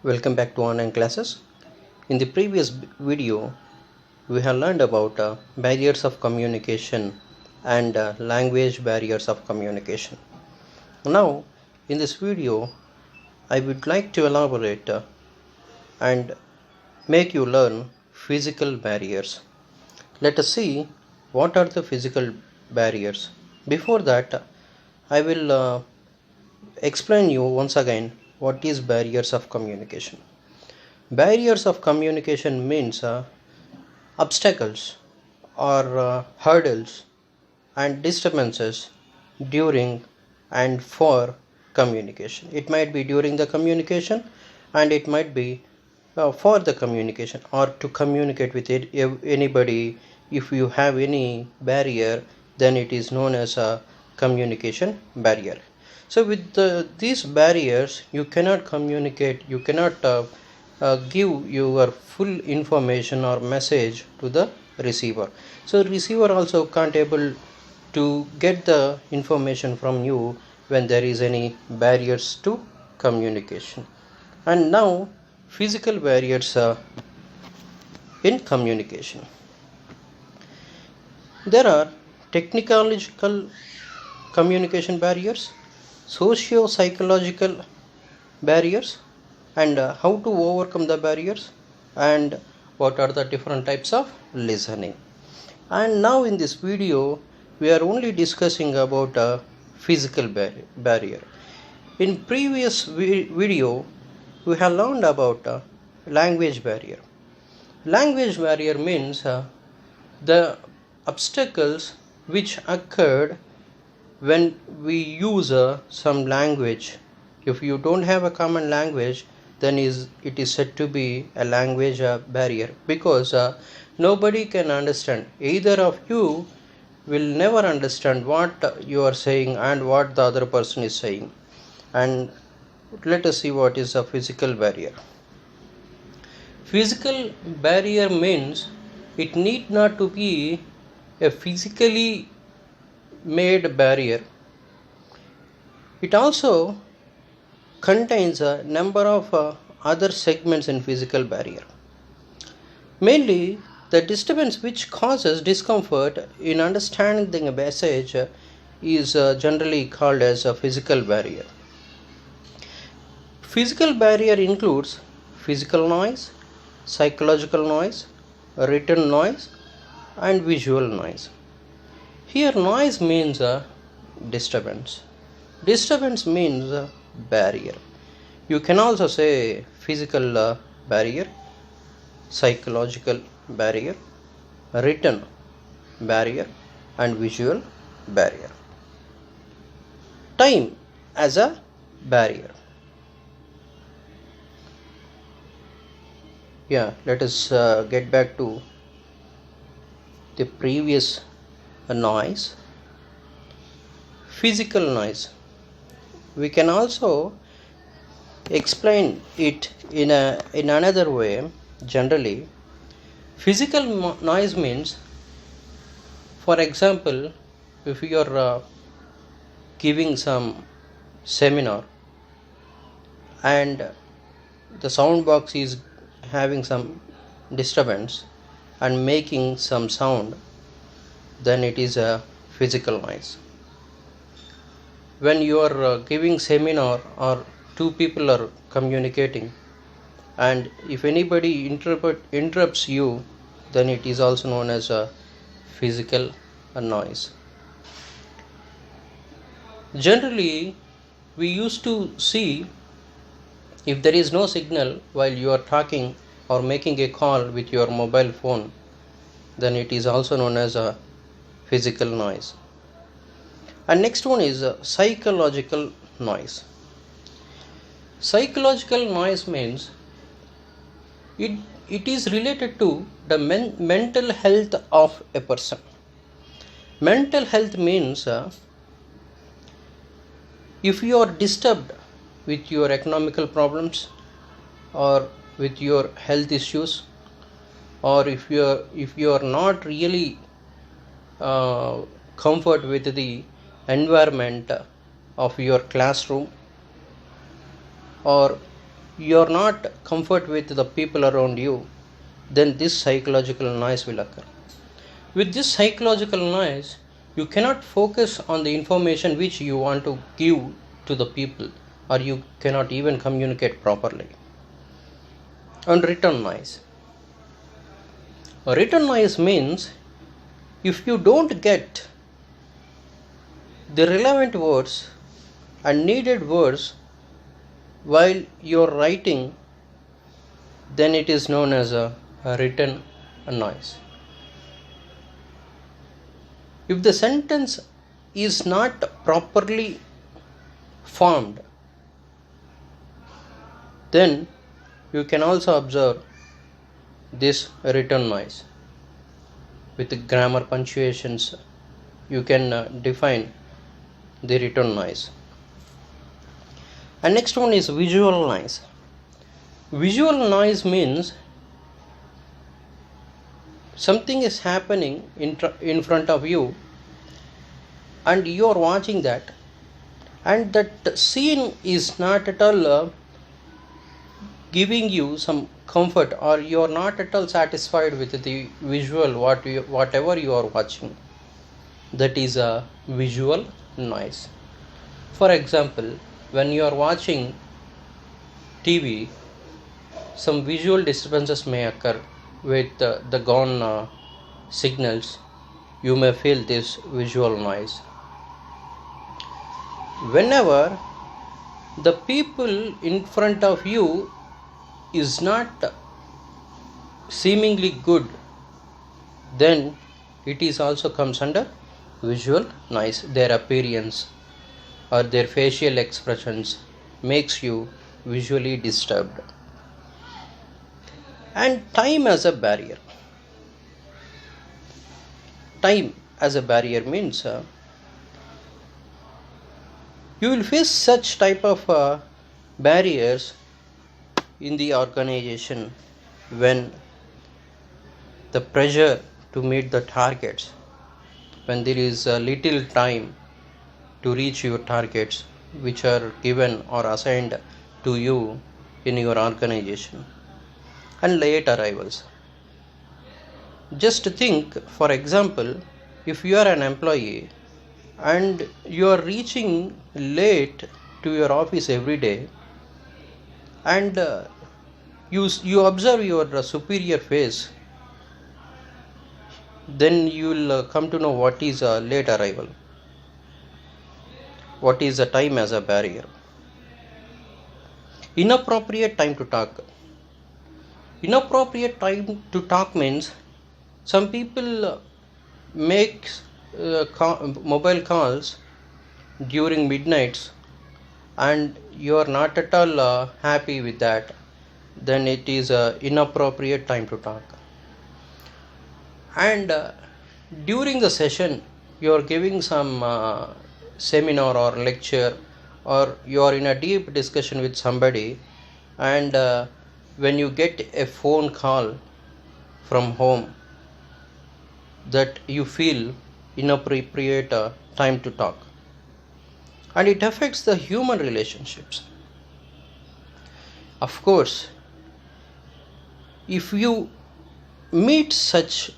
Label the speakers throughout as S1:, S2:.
S1: Welcome back to online classes. In the previous video, we have learned about barriers of communication and language barriers of communication. Now, in this video, I would like to elaborate and make you learn physical barriers. Let us see what are the physical barriers. Before that, I will explain you once again what is barriers of communication. Barriers of communication means obstacles or hurdles and disturbances during and for communication. It might be during the communication and it might be for the communication or to communicate with anybody. If you have any barrier, then it is known as a communication barrier. So with these barriers you cannot communicate, you cannot give your full information or message to the receiver. So receiver also can't able to get the information from you when there is any barriers to communication. And now physical barriers in communication. There are technological communication barriers, socio-psychological barriers, and how to overcome the barriers, and what are the different types of listening. And now in this video we are only discussing about a physical barrier. In previous video we have learned about language barrier. Language barrier means the obstacles which occurred when we use some language. If you don't have a common language, then it is said to be a language barrier, because nobody can understand. Either of you will never understand what you are saying and what the other person is saying. And let us see what is a physical barrier. Physical barrier means it need not to be a physically made barrier. It also contains a number of other segments in physical barrier. Mainly the disturbance which causes discomfort in understanding a message is generally called as a physical barrier. Physical barrier includes physical noise, psychological noise, written noise, and visual noise. Here noise means a disturbance. Disturbance means a barrier. You can also say physical barrier, psychological barrier, written barrier, and visual barrier. Time as a barrier. Let us get back to the previous noise. Physical noise, we can also explain it in another way. Generally, physical noise means, for example, if you are giving some seminar and the sound box is having some disturbance and making some sound, then it is a physical noise. When you are giving seminar or two people are communicating, and if anybody interrupts you, then it is also known as a physical noise. Generally, we used to see, if there is no signal while you are talking or making a call with your mobile phone, then it is also known as a physical noise. And next one is psychological noise. Psychological noise means it is related to the mental health of a person. Mental health means if you are disturbed with your economical problems or with your health issues, or if you are not really comfort with the environment of your classroom, or you are not comfort with the people around you, then this psychological noise will occur. With this psychological noise, you cannot focus on the information which you want to give to the people, or you cannot even communicate properly. And written noise. Written noise means if you don't get the relevant words and needed words while you're writing, then it is known as a written noise. If the sentence is not properly formed, then you can also observe this written noise. With the grammar punctuations, you can define the written noise. And next one is visual noise. Visual noise means something is happening in front of you and you are watching that, and that scene is not at all giving you some comfort, or you are not at all satisfied with the visual whatever you are watching. That is a visual noise. For example, when you are watching TV, some visual disturbances may occur with the gone signals. You may feel this visual noise. Whenever the people in front of you is not seemingly good, then it is also comes under visual noise. Their appearance or their facial expressions makes you visually disturbed. And time as a barrier. Time as a barrier means you will face such type of barriers in the organization when the pressure to meet the targets, when there is a little time to reach your targets which are given or assigned to you in your organization, and late arrivals. Just think, for example, if you are an employee and you are reaching late to your office every day, and you observe your superior face, then you will come to know what is a late arrival, what is a time as a barrier. Inappropriate time to talk. Inappropriate time to talk means some people make mobile calls during midnights and you are not at all happy with that, then it is inappropriate time to talk. And during the session you are giving some seminar or lecture, or you are in a deep discussion with somebody, and when you get a phone call from home, that you feel inappropriate time to talk, and it affects the human relationships. Of course, if you meet such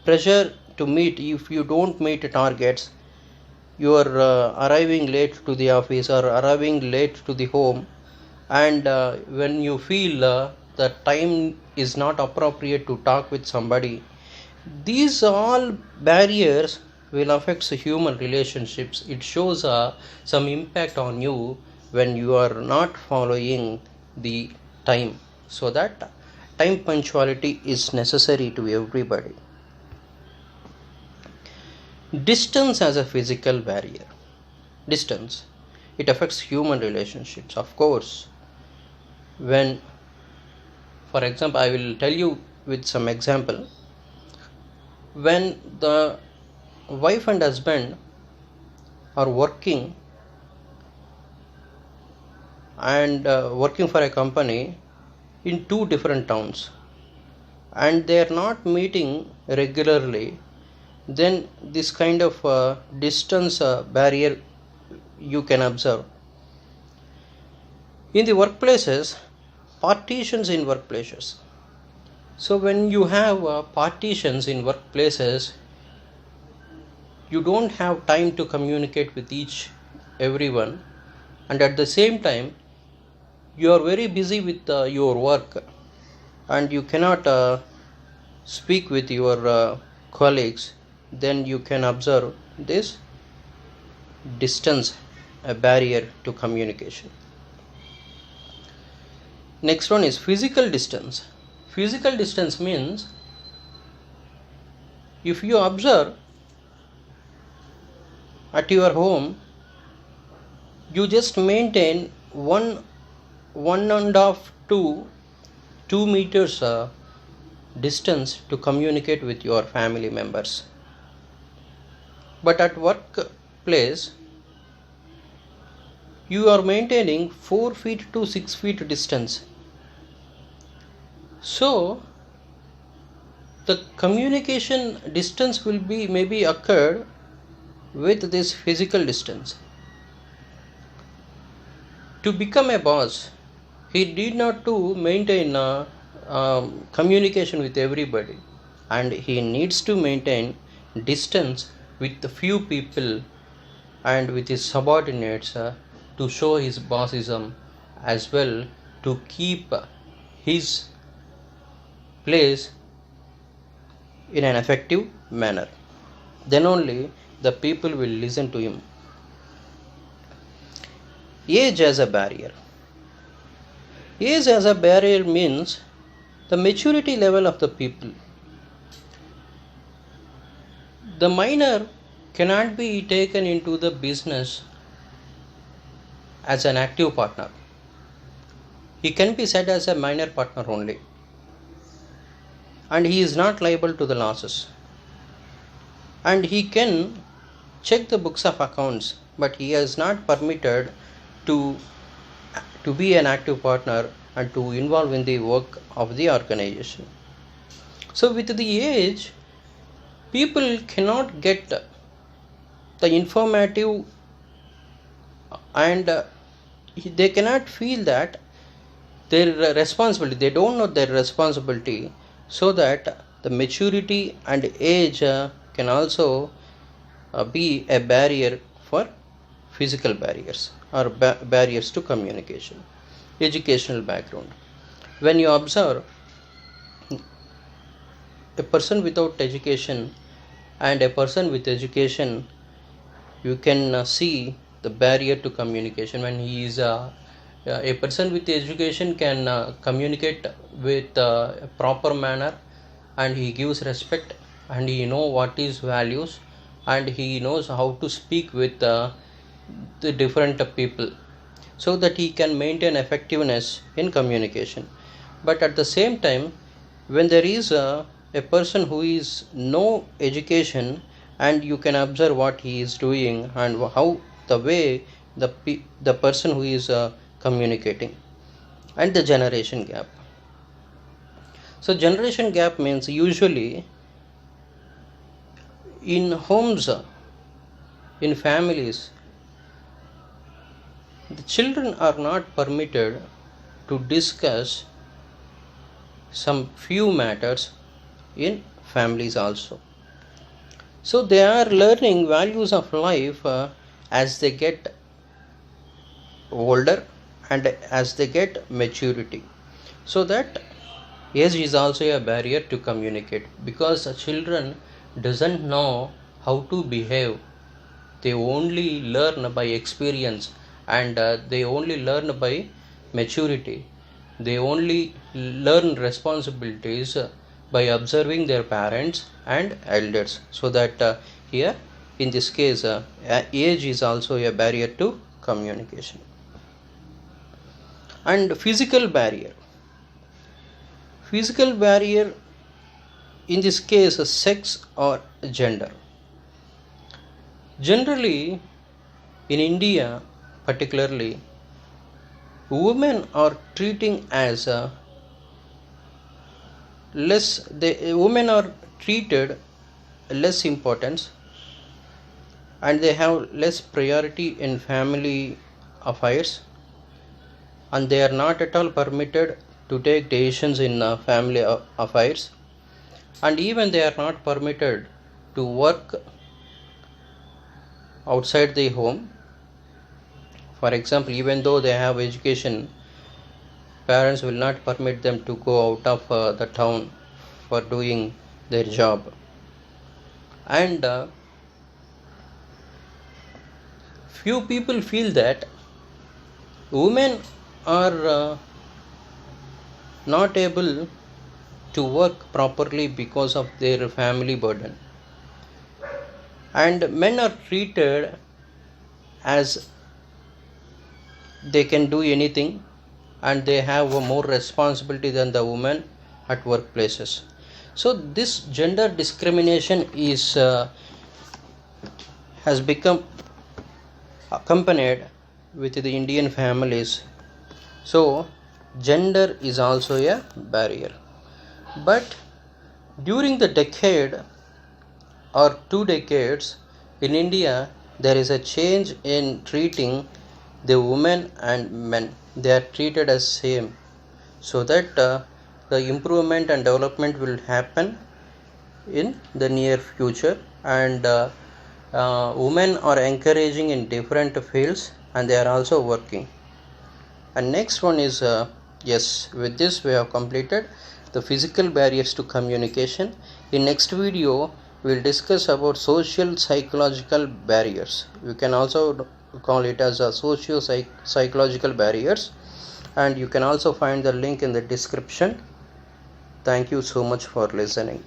S1: pressure to meet, if you don't meet targets, you are arriving late to the office or arriving late to the home, and when you feel the time is not appropriate to talk with somebody, these all barriers will affect the human relationships. It shows some impact on you when you are not following the time. So that time punctuality is necessary to everybody. Distance as a physical barrier. Distance, it affects human relationships. Of course, when, for example, I will tell you with some example. When the wife and husband are working and working for a company in two different towns, and they are not meeting regularly, then this kind of distance barrier you can observe. In the workplaces, Partitions in workplaces. So when you have partitions in workplaces, you don't have time to communicate with everyone, and at the same time you are very busy with your work, and you cannot speak with your colleagues. Then you can observe this distance, a barrier to communication. Next one is physical distance. Physical distance means, if you observe at your home, you just maintain one and a half to 2 meters distance to communicate with your family members. But at workplace, you are maintaining 4 feet to 6 feet distance. So the communication distance will be maybe occurred with this physical distance. To become a boss, he need not to maintain communication with everybody, and he needs to maintain distance with the few people and with his subordinates to show his bossism, as well to keep his place in an effective manner. Then only the people will listen to him. Age as a barrier. Age as a barrier means the maturity level of the people. The minor cannot be taken into the business as an active partner. He can be said as a minor partner only, and he is not liable to the losses. And he can check the books of accounts, but he is not permitted to be an active partner and to involve in the work of the organization. So with the age, people cannot get the informative, and they cannot feel that their responsibility, they don't know their responsibility, so that the maturity and age can also be a barrier for physical barriers or barriers to communication. Educational background. When you observe a person without education and a person with education, you can see the barrier to communication. When he is a person with education can communicate with a proper manner, and he gives respect, and he know what is values, and he knows how to speak with the different people, so that he can maintain effectiveness in communication. But at the same time, when there is a person who is no education, and you can observe what he is doing and how the way the person who is communicating. And the generation gap. So generation gap means, usually in homes, in families, the children are not permitted to discuss some few matters in families also. So they are learning values of life as they get older and as they get maturity. So that age is also a barrier to communicate, because children doesn't know how to behave. They only learn by experience, and they only learn by maturity. They only learn responsibilities by observing their parents and elders. So that here in this case, age is also a barrier to communication. And physical barrier. Physical barrier, in this case, sex or gender. Generally, in India particularly, women are treating as women are treated less importance, and they have less priority in family affairs, and they are not at all permitted to take decisions in family affairs, and even they are not permitted to work outside the home. For example, even though they have education, parents will not permit them to go out of the town for doing their job. And few people feel that women are not able to work properly because of their family burden, and men are treated as they can do anything and they have a more responsibility than the women at workplaces. So this gender discrimination has become accompanied with the Indian families. So gender is also a barrier. But during the decade or 2 decades in India, there is a change in treating the women and men. They are treated as same, so that the improvement and development will happen in the near future. And women are encouraging in different fields and they are also working. And next one is yes, with this we have completed the physical barriers to communication. In next video we will discuss about social psychological barriers. You can also call it as a socio psychological barriers, and you can also find the link in the description. Thank you so much for listening.